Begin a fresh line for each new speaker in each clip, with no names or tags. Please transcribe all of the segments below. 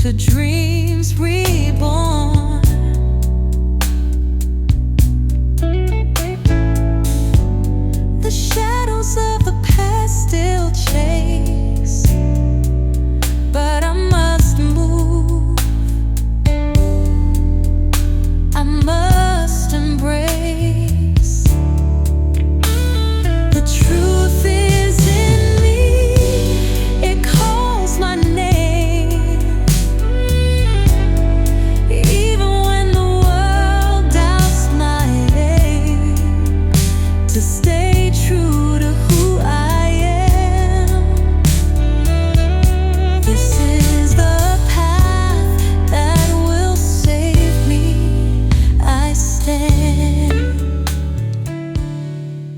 to dreams reborn. The shadows of the past still chase, but I must move. I must embrace. The truth is in me, it calls my name. Even when the world doubts my aim, to stay true to who I am. This is the path that will save me. I stand.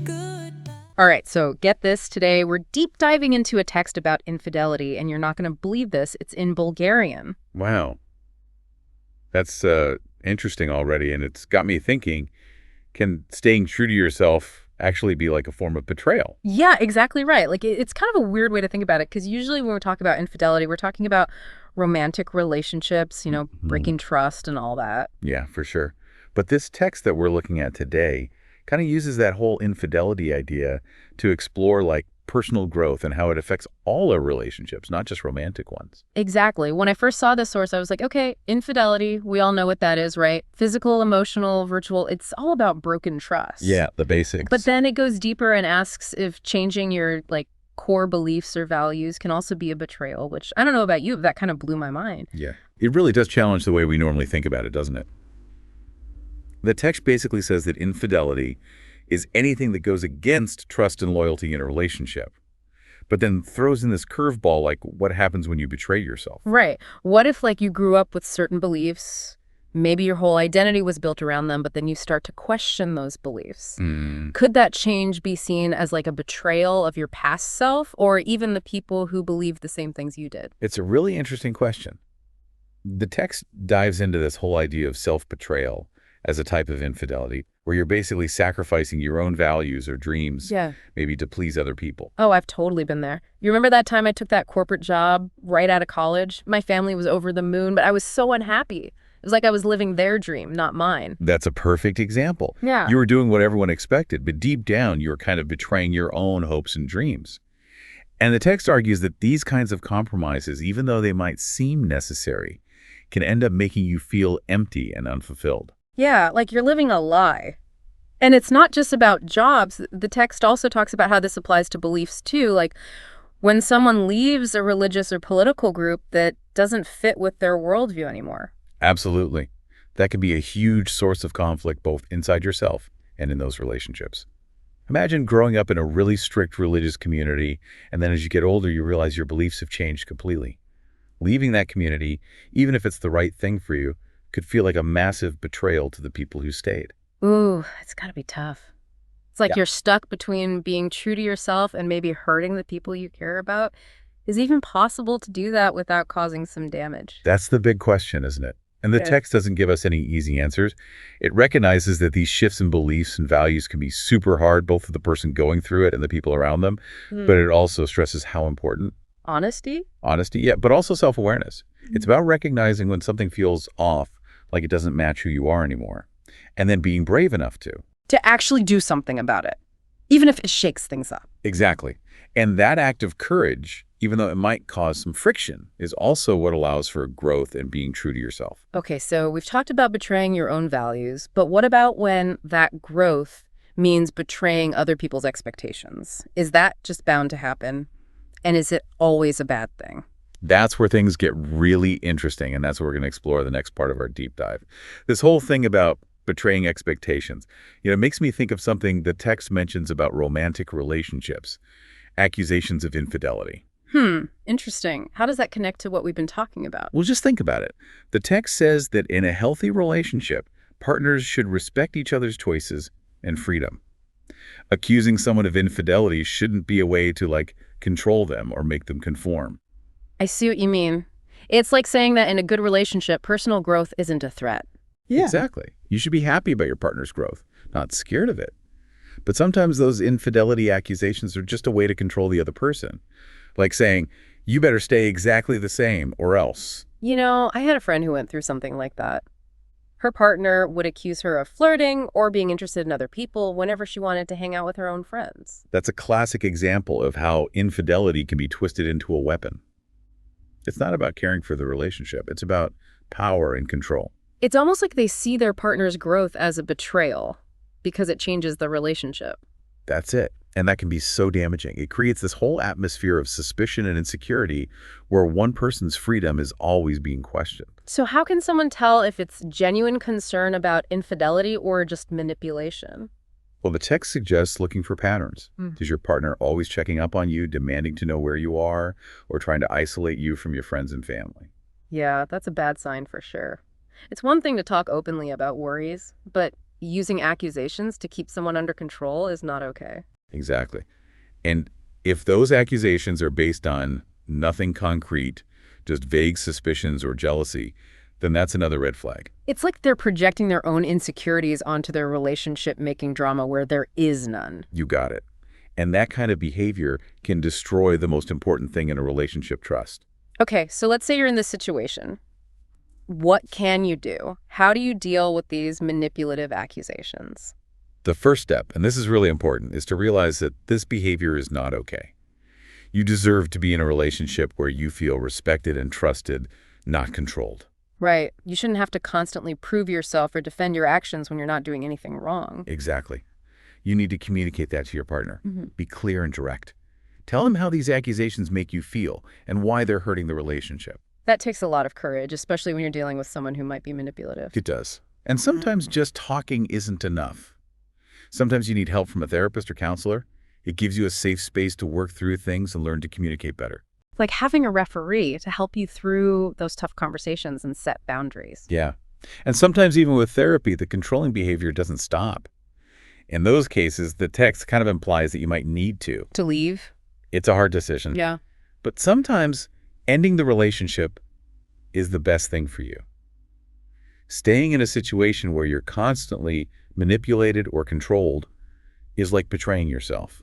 Goodbye.
All right, so get this. Today, we're deep diving into a text about infidelity, and you're not going to believe this. It's in Bulgarian.
Wow. That's interesting already, and it's got me thinking, can staying true to yourself actually be like a form of betrayal?
Yeah, exactly right. Like, it's kind of a weird way to think about it, because usually when we talk about infidelity, we're talking about romantic relationships, breaking trust and all that.
Yeah, for sure. But this text that we're looking at today kind of uses that whole infidelity idea to explore like personal growth and how it affects all our relationships, not just romantic ones.
Exactly. When I first saw this source, I was like, okay, infidelity, we all know what that is, right? Physical, emotional, virtual, it's all about broken trust.
Yeah, the basics.
But then it goes deeper and asks if changing your core beliefs or values can also be a betrayal, which I don't know about you, but that kind of blew my mind.
Yeah, it really does challenge the way we normally think about it, doesn't it? The text basically says that infidelity is anything that goes against trust and loyalty in a relationship, but then throws in this curveball like what happens when you betray yourself.
Right. What if you grew up with certain beliefs, maybe your whole identity was built around them, but then you start to question those beliefs? Could that change be seen as a betrayal of your past self, or even the people who believed the same things you did?
It's a really interesting question. The text dives into this whole idea of self-betrayal as a type of infidelity, where you're basically sacrificing your own values or dreams, maybe to please other people.
Oh, I've totally been there. You remember that time I took that corporate job right out of college? My family was over the moon, but I was so unhappy. It was like I was living their dream, not mine.
That's a perfect example.
Yeah.
You were doing what everyone expected, but deep down, you were kind of betraying your own hopes and dreams. And the text argues that these kinds of compromises, even though they might seem necessary, can end up making you feel empty and unfulfilled.
Yeah, you're living a lie. And it's not just about jobs. The text also talks about how this applies to beliefs too. When someone leaves a religious or political group that doesn't fit with their worldview anymore.
Absolutely. That can be a huge source of conflict both inside yourself and in those relationships. Imagine growing up in a really strict religious community, and then as you get older, you realize your beliefs have changed completely. Leaving that community, even if it's the right thing for you, could feel like a massive betrayal to the people who stayed.
Ooh, it's gotta be tough. It's you're stuck between being true to yourself and maybe hurting the people you care about. Is it even possible to do that without causing some damage?
That's the big question, isn't it? And the text doesn't give us any easy answers. It recognizes that these shifts in beliefs and values can be super hard, both for the person going through it and the people around them. But it also stresses how important
Honesty,
yeah, but also self-awareness. It's about recognizing when something feels off, like it doesn't match who you are anymore, and then being brave enough to
actually do something about it, even if it shakes things up.
Exactly. And that act of courage, even though it might cause some friction, is also what allows for growth and being true to yourself.
Okay, so we've talked about betraying your own values, but what about when that growth means betraying other people's expectations? Is that just bound to happen? And is it always a bad thing?
That's where things get really interesting, and that's what we're going to explore the next part of our deep dive. This whole thing about betraying expectations, it makes me think of something the text mentions about romantic relationships, accusations of infidelity.
Interesting. How does that connect to what we've been talking about?
Well, just think about it. The text says that in a healthy relationship, partners should respect each other's choices and freedom. Accusing someone of infidelity shouldn't be a way to, control them or make them conform.
I see what you mean. It's like saying that in a good relationship, personal growth isn't a threat.
Yeah. Exactly. You should be happy about your partner's growth, not scared of it. But sometimes those infidelity accusations are just a way to control the other person. Like saying, you better stay exactly the same or else.
I had a friend who went through something like that. Her partner would accuse her of flirting or being interested in other people whenever she wanted to hang out with her own friends.
That's a classic example of how infidelity can be twisted into a weapon. It's not about caring for the relationship. It's about power and control.
It's almost like they see their partner's growth as a betrayal because it changes the relationship.
That's it. And that can be so damaging. It creates this whole atmosphere of suspicion and insecurity where one person's freedom is always being questioned.
So how can someone tell if it's genuine concern about infidelity or just manipulation?
Well, the text suggests looking for patterns. Is your partner always checking up on you, demanding to know where you are, or trying to isolate you from your friends and family?
Yeah, that's a bad sign for sure. It's one thing to talk openly about worries, but using accusations to keep someone under control is not okay.
Exactly. And if those accusations are based on nothing concrete, just vague suspicions or jealousy, then that's another red flag.
It's like they're projecting their own insecurities onto their relationship, making drama where there is none.
You got it. And that kind of behavior can destroy the most important thing in a relationship, trust.
Okay, so let's say you're in this situation. What can you do? How do you deal with these manipulative accusations?
The first step, and this is really important, is to realize that this behavior is not okay. You deserve to be in a relationship where you feel respected and trusted, not controlled.
Right. You shouldn't have to constantly prove yourself or defend your actions when you're not doing anything wrong.
Exactly. You need to communicate that to your partner. Be clear and direct. Tell them how these accusations make you feel and why they're hurting the relationship.
That takes a lot of courage, especially when you're dealing with someone who might be manipulative.
It does. And sometimes just talking isn't enough. Sometimes you need help from a therapist or counselor. It gives you a safe space to work through things and learn to communicate better.
Like having a referee to help you through those tough conversations and set boundaries.
Yeah. And sometimes even with therapy, the controlling behavior doesn't stop. In those cases, the text kind of implies that you might need to.
To leave?
It's a hard decision.
Yeah.
But sometimes ending the relationship is the best thing for you. Staying in a situation where you're constantly manipulated or controlled is like betraying yourself.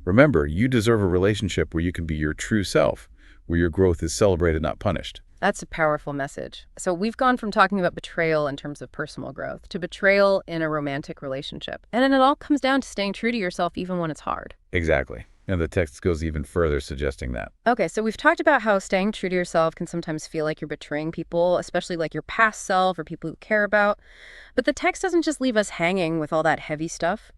Remember, you deserve a relationship where you can be your true self, where your growth is celebrated, not punished.
That's a powerful message. So we've gone from talking about betrayal in terms of personal growth to betrayal in a romantic relationship. And then it all comes down to staying true to yourself even when it's hard.
Exactly. And the text goes even further, suggesting that.
Okay, so we've talked about how staying true to yourself can sometimes feel like you're betraying people, especially like your past self or people you care about. But the text doesn't just leave us hanging with all that heavy stuff.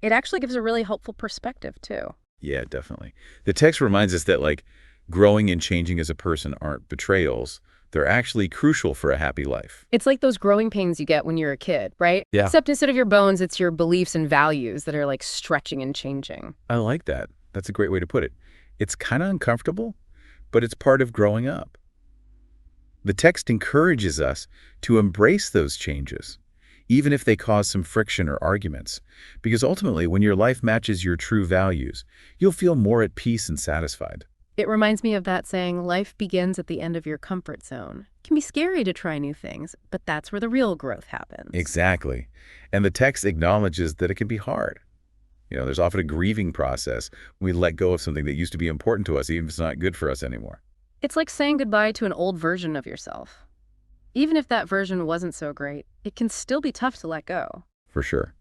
It actually gives a really helpful perspective, too.
Yeah, definitely. The text reminds us that, growing and changing as a person aren't betrayals. They're actually crucial for a happy life.
It's like those growing pains you get when you're a kid, right?
Yeah.
Except instead of your bones, it's your beliefs and values that are like stretching and changing.
I like that. That's a great way to put it. It's kind of uncomfortable, but it's part of growing up. The text encourages us to embrace those changes, even if they cause some friction or arguments, because ultimately, when your life matches your true values, you'll feel more at peace and satisfied.
It reminds me of that saying, life begins at the end of your comfort zone. It can be scary to try new things, but that's where the real growth happens.
Exactly. And the text acknowledges that it can be hard. There's often a grieving process when we let go of something that used to be important to us, even if it's not good for us anymore.
It's like saying goodbye to an old version of yourself. Even if that version wasn't so great, it can still be tough to let go.
For sure.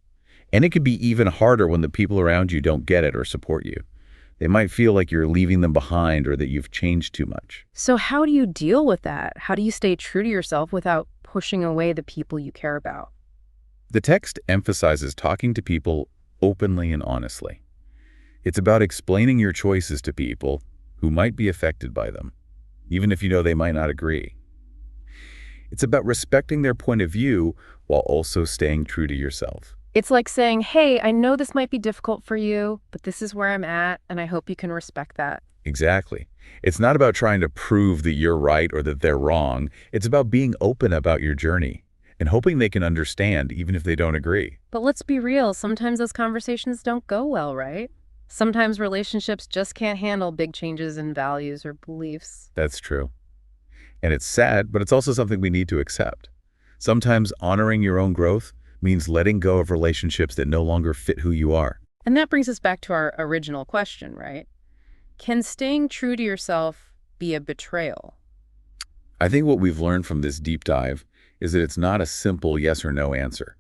And it could be even harder when the people around you don't get it or support you. They might feel like you're leaving them behind or that you've changed too much.
So how do you deal with that? How do you stay true to yourself without pushing away the people you care about?
The text emphasizes talking to people openly and honestly. It's about explaining your choices to people who might be affected by them, even if you know they might not agree. It's about respecting their point of view while also staying true to yourself.
It's like saying, hey, I know this might be difficult for you, but this is where I'm at, and I hope you can respect that.
Exactly. It's not about trying to prove that you're right or that they're wrong. It's about being open about your journey and hoping they can understand even if they don't agree.
But let's be real, sometimes those conversations don't go well, right? Sometimes relationships just can't handle big changes in values or beliefs.
That's true. And it's sad, but it's also something we need to accept. Sometimes honoring your own growth means letting go of relationships that no longer fit who you are.
And that brings us back to our original question, right? Can staying true to yourself be a betrayal?
I think what we've learned from this deep dive is that it's not a simple yes or no answer.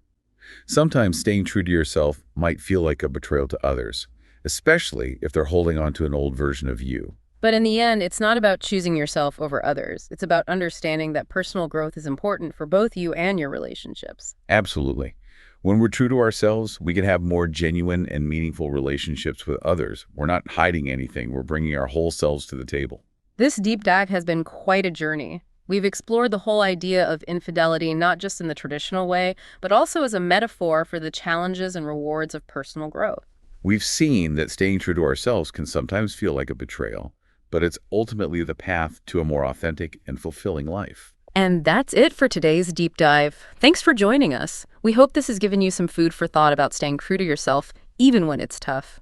Sometimes staying true to yourself might feel like a betrayal to others, especially if they're holding on to an old version of you.
But in the end, it's not about choosing yourself over others. It's about understanding that personal growth is important for both you and your relationships.
Absolutely. When we're true to ourselves, we can have more genuine and meaningful relationships with others. We're not hiding anything. We're bringing our whole selves to the table.
This deep dive has been quite a journey. We've explored the whole idea of infidelity not just in the traditional way, but also as a metaphor for the challenges and rewards of personal growth.
We've seen that staying true to ourselves can sometimes feel like a betrayal, but it's ultimately the path to a more authentic and fulfilling life.
And that's it for today's deep dive. Thanks for joining us. We hope this has given you some food for thought about staying true to yourself, even when it's tough.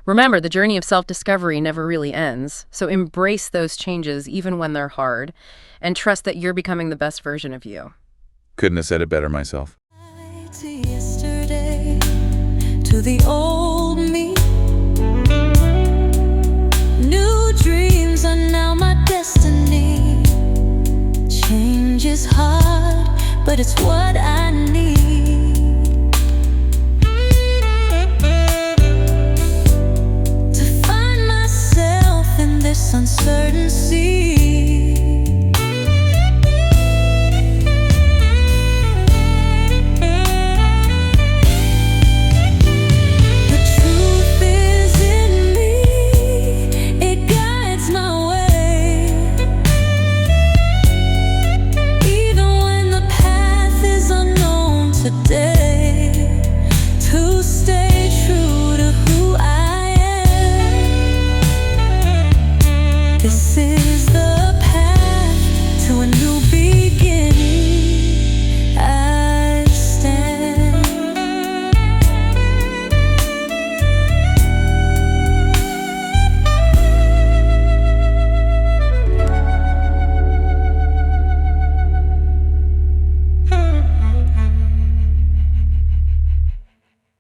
Remember, the journey of self-discovery never really ends, so embrace those changes even when they're hard, and trust that you're becoming the best version of you.
Couldn't have said it better myself.
To yesterday, to the old me. New dreams are now my destiny. Change is hard, but it's what I need. To find myself in this uncertain sea. The truth is in me, it guides my way. Even when the path is unknown today, to stay true to who I am. This is